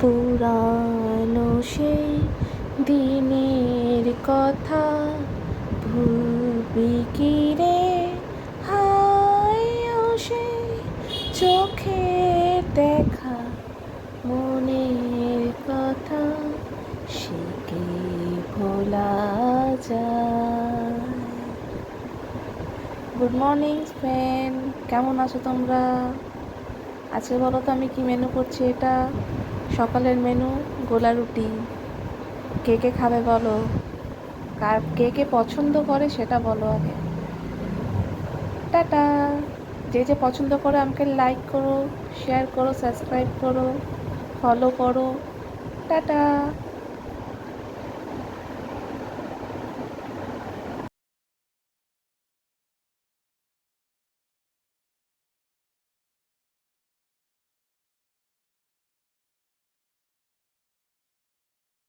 পুরানো সেই দিনের কথা ভুলবি কি রে? হায় ও সেই চোখের দেখা, মনের কথা সে কি ভোলা যায়? গুড মর্নিং ফ্রেন্ড, কেমন আছো তোমরা? আজকে বলো তো আমি কি মেনু করছি। এটা সকালের মেনু, গোলা রুটি। কে কে খাবে বলো? কে কে পছন্দ করে সেটা বলো আগে। টাটা। যে যে পছন্দ করো আমাকে লাইক করো, শেয়ার করো, সাবস্ক্রাইব করো, ফলো করো। টাটা।